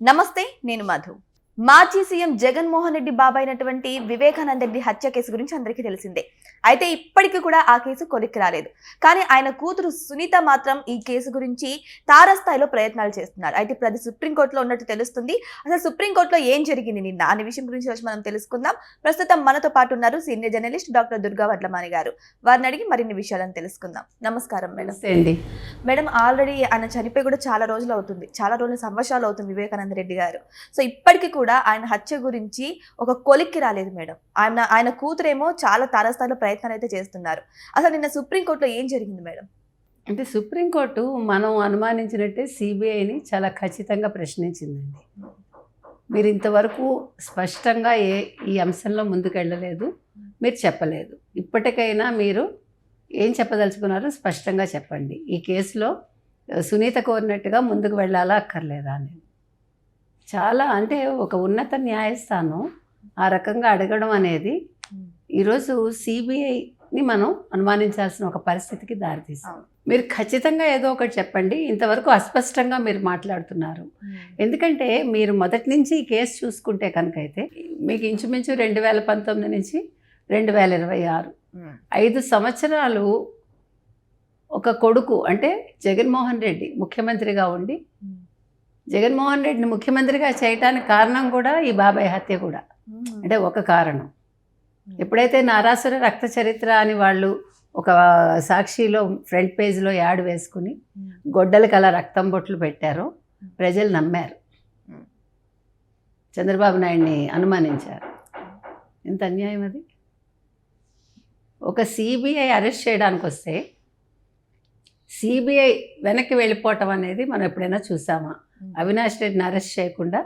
నమస్తే, నేను మధు. మాజీ సీఎం జగన్మోహన్ రెడ్డి బాబాయ్ అయినటువంటి వివేకానంద రెడ్డి హత్య కేసు గురించి అందరికీ తెలిసిందే. అయితే ఇప్పటికీ కూడా ఆ కేసు కొలిక్కి రాలేదు. కానీ ఆయన కూతురు సునీత మాత్రం ఈ కేసు గురించి తారస్థాయిలో ప్రయత్నాలు చేస్తున్నారు. అయితే ఇప్పుడు అది సుప్రీంకోర్టులో ఉన్నట్టు తెలుస్తుంది. అసలు సుప్రీంకోర్టులో ఏం జరిగింది నిన్న అనే విషయం గురించి వచ్చి మనం తెలుసుకుందాం. ప్రస్తుతం మనతో పాటు ఉన్నారు senior journalist doctor Durga Vadlamani గారు. వారిని అడిగి మరిన్ని విషయాలను తెలుసుకుందాం. నమస్కారం మేడం. మేడం, ఆల్రెడీ ఆయన చనిపోయి కూడా చాలా రోజులు అవుతుంది, చాలా రోజులు సంవత్సరాలు అవుతుంది వివేకానంద రెడ్డి గారు. సో ఇప్పటికీ కూడా ఆయన హత్య గురించి ఒక కొలిక్కి రాలేదు మేడం. ఆయన కూతురేమో చాలా తారస్థాయిలో ప్రయత్నాలు అయితే చేస్తున్నారు. అసలు నిన్న సుప్రీంకోర్టులో ఏం జరిగింది మేడం? అంటే సుప్రీంకోర్టు మనం అనుమానించినట్టే సిబిఐని చాలా ఖచ్చితంగా ప్రశ్నించిందండి. మీరు ఇంతవరకు స్పష్టంగా ఈ అంశంలో ముందుకెళ్ళలేదు, మీరు చెప్పలేదు. ఇప్పటికైనా మీరు ఏం చెప్పదలుచుకున్నారో స్పష్టంగా చెప్పండి. ఈ కేసులో సునీత కోరినట్టుగా ముందుకు వెళ్ళాలా అక్కర్లేదా అని చాలా అంటే ఒక ఉన్నత న్యాయస్థానం ఆ రకంగా అడగడం అనేది ఈరోజు సిబిఐని మనం అనుమానించాల్సిన ఒక పరిస్థితికి దారితీస్తాం. మీరు ఖచ్చితంగా ఏదో ఒకటి చెప్పండి. ఇంతవరకు అస్పష్టంగా మీరు మాట్లాడుతున్నారు. ఎందుకంటే మీరు మొదటి నుంచి ఈ కేసు చూసుకుంటే కనుక అయితే మీకు ఇంచుమించు 2019 నుంచి 2026 5 సంవత్సరాలు ఒక కొడుకు అంటే జగన్మోహన్ రెడ్డి ముఖ్యమంత్రిగా ఉండి జగన్మోహన్ రెడ్డిని ముఖ్యమంత్రిగా చేయటానికి కారణం కూడా ఈ బాబాయ్ హత్య కూడా అంటే ఒక కారణం. ఎప్పుడైతే నారాసుర రక్త చరిత్ర అని వాళ్ళు ఒక సాక్షిలో ఫ్రంట్ పేజ్లో యాడ్ వేసుకుని గొడ్డలకి అలా రక్తం బొట్లు పెట్టారో ప్రజలు నమ్మారు, చంద్రబాబు నాయుడిని అనుమానించారు. ఎంత అన్యాయం అది! ఒక సిబిఐ అరెస్ట్ చేయడానికి వస్తే సిబిఐ వెనక్కి వెళ్ళిపోవటం అనేది మనం ఎప్పుడైనా చూసామా? అవినాష్ రెడ్డిని అరెస్ట్ చేయకుండా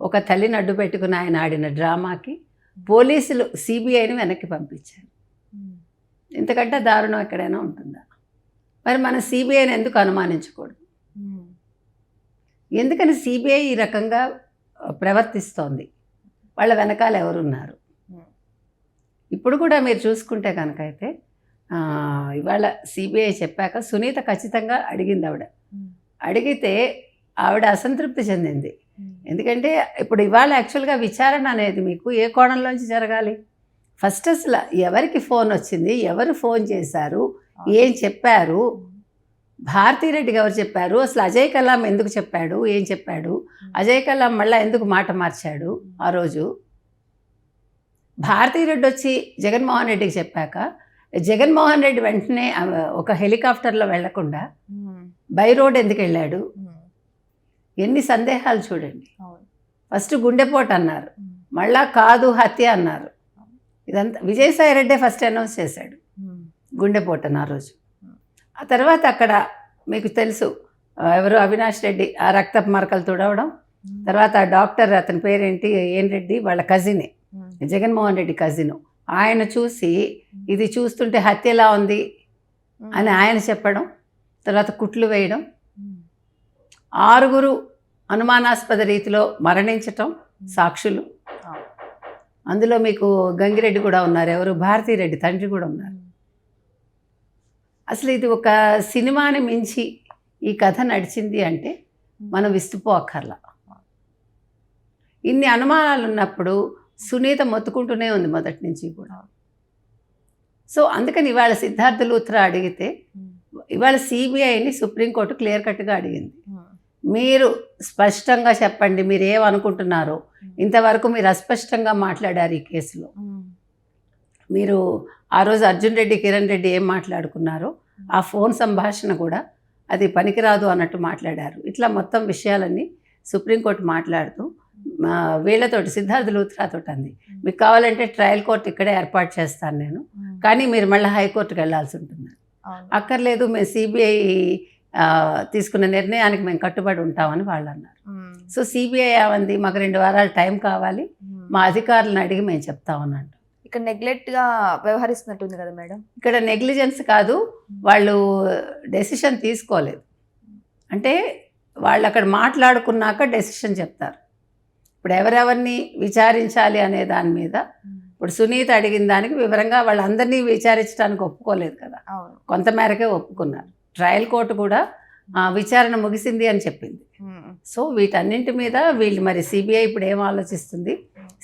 ఒక తల్లిని అడ్డు పెట్టుకుని ఆయన ఆడిన డ్రామాకి పోలీసులు సిబిఐని వెనక్కి పంపించారు. ఇంతకంటే దారుణం ఎక్కడైనా ఉంటుందా? మరి మన సిబిఐని ఎందుకు అనుమానించకూడదు? ఎందుకని సిబిఐ ఈ రకంగా ప్రవర్తిస్తోంది? వాళ్ళ వెనకాల ఎవరున్నారు? ఇప్పుడు కూడా మీరు చూసుకుంటే కనుక అయితే ఇవాళ సిబిఐ చెప్పాక సునీత ఖచ్చితంగా అడిగింది. అడిగితే ఆవిడ అసంతృప్తి చెందింది. ఎందుకంటే ఇప్పుడు ఇవాళ యాక్చువల్గా విచారణ అనేది మీకు ఏ కోణంలోంచి జరగాలి? ఫస్ట్ అసలు ఎవరికి ఫోన్ వచ్చింది, ఎవరు ఫోన్ చేశారు, ఏం చెప్పారు, భారతీరెడ్డికి ఎవరు చెప్పారు, అసలు అజయ్ కలాం ఎందుకు చెప్పాడు, ఏం చెప్పాడు, అజయ్ కలాం మళ్ళీ ఎందుకు మాట మార్చాడు ఆ రోజు. భారతీరెడ్డి వచ్చి జగన్మోహన్ రెడ్డికి చెప్పాక జగన్మోహన్ రెడ్డి వెంటనే ఒక హెలికాప్టర్లో వెళ్లకుండా బై రోడ్ ఎందుకు వెళ్ళాడు? ఎన్ని సందేహాలు చూడండి. ఫస్ట్ గుండెపోటు అన్నారు, మళ్ళా కాదు హత్య అన్నారు. ఇదంతా విజయసాయి రెడ్డి ఫస్ట్ అనౌన్స్ చేశాడు గుండెపోటు ఆ రోజు. ఆ తర్వాత అక్కడ మీకు తెలుసు ఎవరు అవినాష్ రెడ్డి ఆ రక్తపు మరకలు తుడవడం, తర్వాత ఆ డాక్టర్ అతని పేరేంటి ఏన్ రెడ్డి వాళ్ళ కజినే, జగన్మోహన్ రెడ్డి కజిను, ఆయన చూసి ఇది చూస్తుంటే హత్యలా ఉంది అని ఆయన చెప్పడం, తర్వాత కుట్లు వేయడం, 6 అనుమానాస్పద రీతిలో మరణించటం సాక్షులు. అందులో మీకు గంగిరెడ్డి కూడా ఉన్నారు, ఎవరు భారతీరెడ్డి తండ్రి కూడా ఉన్నారు. అసలు ఇది ఒక సినిమాని మించి ఈ కథ నడిచింది అంటే మనం విస్తుపోక్కర్లా. ఇన్ని అనుమానాలు ఉన్నప్పుడు సునీత మొత్తుకుంటూనే ఉంది మొదటి నుంచి కూడా. సో అందుకని ఇవాళ సిద్ధార్థ లూత్రా అడిగితే ఇవాళ సిబిఐని సుప్రీంకోర్టు క్లియర్ కట్గా అడిగింది. మీరు స్పష్టంగా చెప్పండి మీరు ఏమనుకుంటున్నారో. ఇంతవరకు మీరు అస్పష్టంగా మాట్లాడారు ఈ కేసులో. మీరు ఆ రోజు అర్జున్ రెడ్డి కిరణ్ రెడ్డి ఏం మాట్లాడుకున్నారో ఆ ఫోన్ సంభాషణ కూడా అది పనికిరాదు అన్నట్టు మాట్లాడారు. ఇట్లా మొత్తం విషయాలన్నీ సుప్రీంకోర్టు మాట్లాడుతూ వీళ్ళతోటి సిద్ధార్థ లూత్రాతో అంది, మీకు కావాలంటే ట్రయల్ కోర్టు ఇక్కడే ఏర్పాటు చేస్తాను నేను, కానీ మీరు మళ్ళీ హైకోర్టుకు వెళ్ళాల్సి ఉంటుంది. అక్కర్లేదు, మేము సిబిఐ తీసుకున్న నిర్ణయానికి మేము కట్టుబడి ఉంటామని వాళ్ళు అన్నారు. సో సిబిఐ ఏమంది, మాకు 2 వారాలు టైం కావాలి, మా అధికారులను అడిగి మేము చెప్తామన్నట్టు. ఇక్కడ నెగ్లెక్ట్గా వ్యవహరిస్తున్నట్టుంది కదా మేడం? ఇక్కడ నెగ్లిజెన్స్ కాదు, వాళ్ళు డెసిషన్ తీసుకోలేదు. అంటే వాళ్ళు అక్కడ మాట్లాడుకున్నాక డెసిషన్ చెప్తారు. ఇప్పుడు ఎవరెవరిని విచారించాలి అనే దాని మీద ఇప్పుడు సునీత అడిగిన దానికి వివరంగా వాళ్ళందరినీ విచారించడానికి ఒప్పుకోలేదు కదా, కొంతమేరకే ఒప్పుకున్నారు. ట్రయల్ కోర్టు కూడా విచారణ ముగిసింది అని చెప్పింది. సో వీటన్నింటి మీద వీళ్ళు మరి సిబిఐ ఇప్పుడు ఏం ఆలోచిస్తుంది,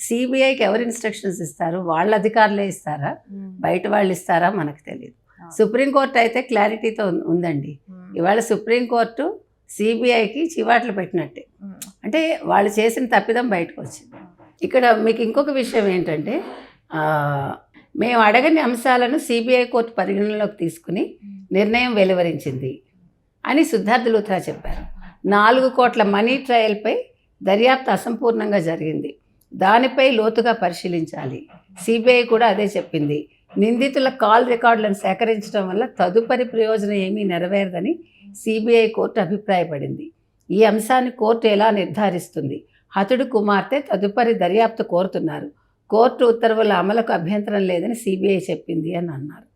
సిబిఐకి ఎవరు ఇన్స్ట్రక్షన్స్ ఇస్తారు, వాళ్ళ అధికారులే ఇస్తారా, బయట వాళ్ళు ఇస్తారా మనకు తెలియదు. సుప్రీంకోర్టు అయితే క్లారిటీతో ఉందండి. ఇవాళ సుప్రీంకోర్టు సిబిఐకి చివాట్లు పెట్టినట్టే, అంటే వాళ్ళు చేసిన తప్పిదం బయటకు వచ్చింది. ఇక్కడ మీకు ఇంకొక విషయం ఏంటంటే, మేము అడగని అంశాలను సిబిఐ కోర్టు పరిగణనలోకి తీసుకుని నిర్ణయం వెలువరించింది అని సిద్ధార్థ్ లూథ్రా చెప్పారు. 4 కోట్ల మనీ ట్రయల్పై దర్యాప్తు అసంపూర్ణంగా జరిగింది, దానిపై లోతుగా పరిశీలించాలి. సిబిఐ కూడా అదే చెప్పింది. నిందితుల కాల్ రికార్డులను సేకరించడం వల్ల తదుపరి ప్రయోజనం ఏమీ నెరవేరదని సిబిఐ కోర్టు అభిప్రాయపడింది. ఈ అంశాన్ని కోర్టు ఎలా నిర్ధారిస్తుంది? హతుడు కుమార్తె తదుపరి దర్యాప్తు కోరుతున్నారు. కోర్టు ఉత్తర్వుల అమలుకు అభ్యంతరం లేదని సిబిఐ చెప్పింది అని అన్నారు.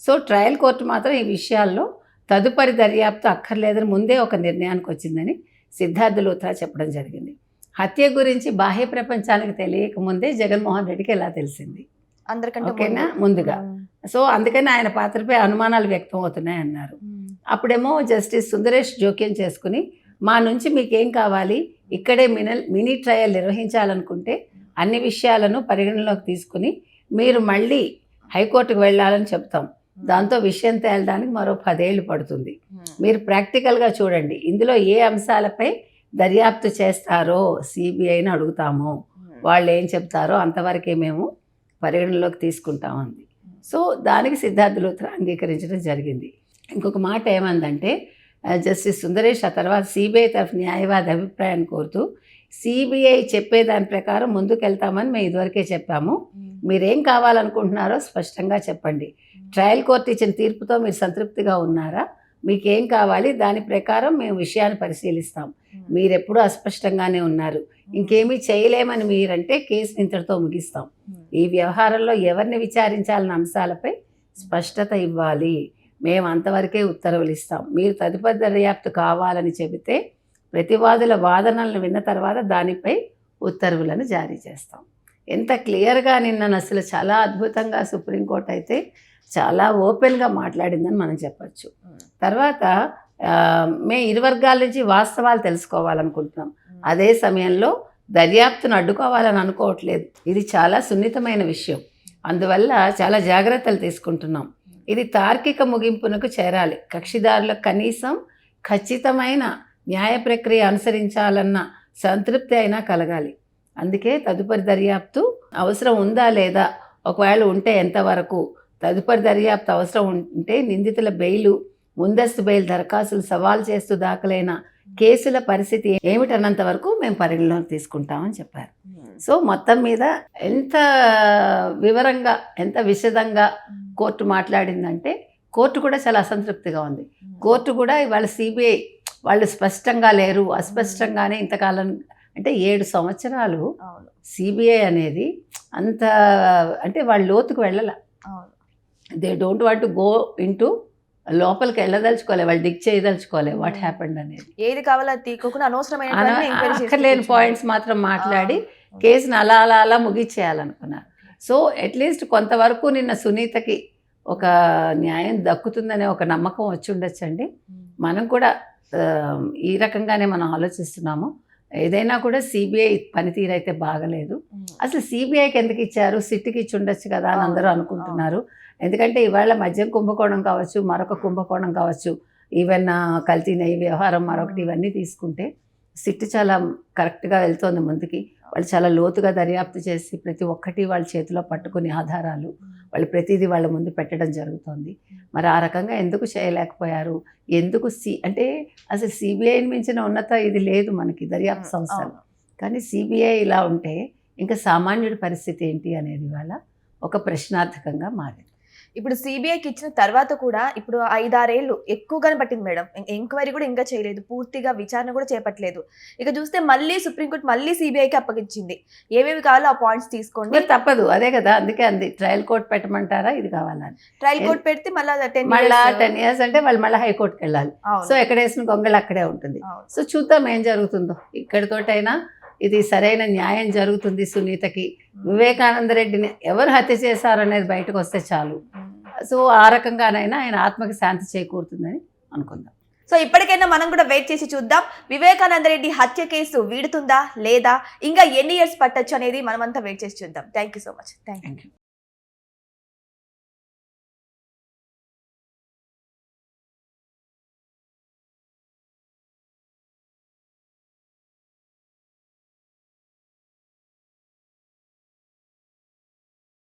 సో ట్రయల్ కోర్టు మాత్రం ఈ విషయాల్లో తదుపరి దర్యాప్తు అక్కర్లేదని ముందే ఒక నిర్ణయానికి వచ్చిందని సిద్ధార్థ్ లూథ్రా చెప్పడం జరిగింది. హత్య గురించి బాహ్య ప్రపంచానికి తెలియకముందే జగన్మోహన్ రెడ్డికి ఎలా తెలిసింది? అందరికంటే ఓకేనా, ముందుగా. సో అందుకని ఆయన పాత్రపై అనుమానాలు వ్యక్తం అవుతున్నాయి అన్నారు. అప్పుడేమో జస్టిస్ సుందరేష్ జోక్యం చేసుకుని, మా నుంచి మీకేం కావాలి, ఇక్కడే మినీ ట్రయల్ నిర్వహించాలనుకుంటే అన్ని విషయాలను పరిగణలోకి తీసుకుని మీరు మళ్ళీ హైకోర్టుకు వెళ్ళాలని చెప్తాం. దాంతో విషయం తేలడానికి మరో 10 ఏళ్ళు పడుతుంది. మీరు ప్రాక్టికల్గా చూడండి, ఇందులో ఏ అంశాలపై దర్యాప్తు చేస్తారో సిబిఐని అడుగుతాము, వాళ్ళు ఏం చెప్తారో అంతవరకే మేము పరిగణలోకి తీసుకుంటామంది. సో దానికి సిద్ధార్థ్ లూథ్రా అంగీకరించడం జరిగింది. ఇంకొక మాట ఏమందంటే, జస్టిస్ సుందరేష్ ఆ తర్వాత సిబిఐ తరఫు న్యాయవాది అభిప్రాయాన్ని కోరుతూ, సిబిఐ చెప్పేదాని ప్రకారం ముందుకెళ్తామని మేము ఇదివరకే చెప్పాము, మీరేం కావాలనుకుంటున్నారో స్పష్టంగా చెప్పండి. ట్రయల్ కోర్టు ఇచ్చిన తీర్పుతో మీరు సంతృప్తిగా ఉన్నారా? మీకేం కావాలి, దాని ప్రకారం మేము విషయాన్ని పరిశీలిస్తాం. మీరెప్పుడూ అస్పష్టంగానే ఉన్నారు, ఇంకేమీ చేయలేమని మీరంటే కేసుని ఇంతటితో ముగిస్తాం. ఈ వ్యవహారంలో ఎవరిని విచారించాలన్న అంశాలపై స్పష్టత ఇవ్వాలి, మేము అంతవరకే ఉత్తర్వులు ఇస్తాం. మీరు తదుపరి దర్యాప్తు కావాలని చెబితే ప్రతివాదుల వాదనలను విన్న తర్వాత దానిపై ఉత్తర్వులను జారీ చేస్తాం. ఎంత క్లియర్గా నిన్న అసలు చాలా అద్భుతంగా సుప్రీంకోర్టు అయితే చాలా ఓపెన్గా మాట్లాడిందని మనం చెప్పచ్చు. తర్వాత మేము ఇరు వర్గాల నుంచి వాస్తవాలు తెలుసుకోవాలనుకుంటున్నాం, అదే సమయంలో దర్యాప్తును అడ్డుకోవాలని అనుకోవట్లేదు. ఇది చాలా సున్నితమైన విషయం, అందువల్ల చాలా జాగ్రత్తలు తీసుకుంటున్నాం. ఇది తార్కిక ముగింపునకు చేరాలి, కక్షిదారులకు కనీసం ఖచ్చితమైన న్యాయ ప్రక్రియ అనుసరించాలన్న సంతృప్తి అయినా కలగాలి. అందుకే తదుపరి దర్యాప్తు అవసరం ఉందా లేదా, ఒకవేళ ఉంటే ఎంతవరకు, తదుపరి దర్యాప్తు అవసరం ఉంటే నిందితుల బెయిలు, ముందస్తు బెయిల్ దరఖాస్తులు సవాల్ చేస్తూ దాఖలైన కేసుల పరిస్థితి ఏమిటన్నంత వరకు మేము పరిగణలోకి తీసుకుంటామని చెప్పారు. సో మొత్తం మీద ఎంత వివరంగా, ఎంత విశదంగా కోర్టు మాట్లాడిందంటే, కోర్టు కూడా చాలా అసంతృప్తిగా ఉంది. కోర్టు కూడా ఇవాళ సిబిఐ వాళ్ళు స్పష్టంగా లేరు, అస్పష్టంగానే ఇంతకాలం, అంటే 7 సంవత్సరాలు సిబిఐ అనేది అంత, అంటే వాళ్ళు లోతుకు వెళ్ళాల, they don't want to go into, లోపలికి వెళ్ళదలుచుకోలే, వాళ్ళు డిగ్ చేయదలుచుకోలే వాట్ హ్యాపెండ్ అనేది. ఏది కావాలో తీసుకోకుండా అక్కర్లేని పాయింట్స్ మాత్రం మాట్లాడి కేసుని అలా అలా అలా ముగిచ్చేయాలనుకున్నారు. సో అట్లీస్ట్ కొంతవరకు నిన్న సునీతకి ఒక న్యాయం దక్కుతుందనే ఒక నమ్మకం వచ్చి ఉండొచ్చండి. మనం కూడా ఈ రకంగానే మనం ఆలోచిస్తున్నాము. ఏదైనా కూడా సిబిఐ పనితీరు అయితే బాగలేదు. అసలు సిబిఐకి ఎందుకు ఇచ్చారు, సిట్కి ఇచ్చి ఉండొచ్చు కదా అని అందరూ అనుకుంటున్నారు. ఎందుకంటే ఇవాళ మద్యం కుంభకోణం కావచ్చు, మరొక కుంభకోణం కావచ్చు, ఈవెన్ కల్తీ నెయ్యి వ్యవహారం మరొకటి, ఇవన్నీ తీసుకుంటే సిట్ చాలా కరెక్ట్గా వెళ్తోంది ముందుకి. వాళ్ళు చాలా లోతుగా దర్యాప్తు చేసి ప్రతి ఒక్కటి వాళ్ళ చేతిలో పట్టుకుని ఆధారాలు వాళ్ళు ప్రతిదీ వాళ్ళ ముందు పెట్టడం జరుగుతోంది. మరి ఆ రకంగా ఎందుకు చేయలేకపోయారు, ఎందుకు అంటే అసలు సిబిఐని మించిన ఉన్నత ఇది లేదు మనకి దర్యాప్తు సంస్థలు. కానీ సిబిఐ ఇలా ఉంటే ఇంకా సామాన్యుడి పరిస్థితి ఏంటి అనేది వాళ్ళ ఒక ప్రశ్నార్థకంగా మారింది. ఇప్పుడు సిబిఐకి ఇచ్చిన తర్వాత కూడా ఇప్పుడు 5-6 ఏళ్ళు ఎక్కువగానే పట్టింది మేడం. ఎంక్వైరీ కూడా ఇంకా చేయలేదు, పూర్తిగా విచారణ కూడా చేపట్టలేదు. ఇక చూస్తే మళ్ళీ సుప్రీంకోర్టు మళ్ళీ సిబిఐకి అప్పగించింది. ఏమేమి కావాలో ఆ పాయింట్స్ తీసుకోండి, తప్పదు, అదే కదా. అందుకే అంది ట్రయల్ కోర్టు పెట్టమంటారా, ఇది కావాలని. ట్రయల్ కోర్టు పెడితే మళ్ళీ 10 years అంటే వాళ్ళు మళ్ళీ హైకోర్టుకి వెళ్ళాలి. సో ఎక్కడ వేసిన గొంగళి అక్కడే ఉంటుంది. సో చూద్దాం ఏం జరుగుతుందో. ఇక్కడితోటైనా ఇది సరైన న్యాయం జరుగుతుంది సునీతకి. వివేకానంద రెడ్డిని ఎవరు హత్య చేశారనేది బయటకు వస్తే చాలు. సో ఆ రకంగానైనా ఆయన ఆత్మకి శాంతి చేకూరుతుందని అనుకుందాం. సో ఇప్పటికైనా మనం కూడా వెయిట్ చేసి చూద్దాం, వివేకానంద రెడ్డి హత్య కేసు వీడుతుందా లేదా, ఇంకా ఎన్ని ఇయర్స్ పట్టొచ్చు అనేది మనమంతా వెయిట్ చేసి చూద్దాం. Thank you so much. Thank you.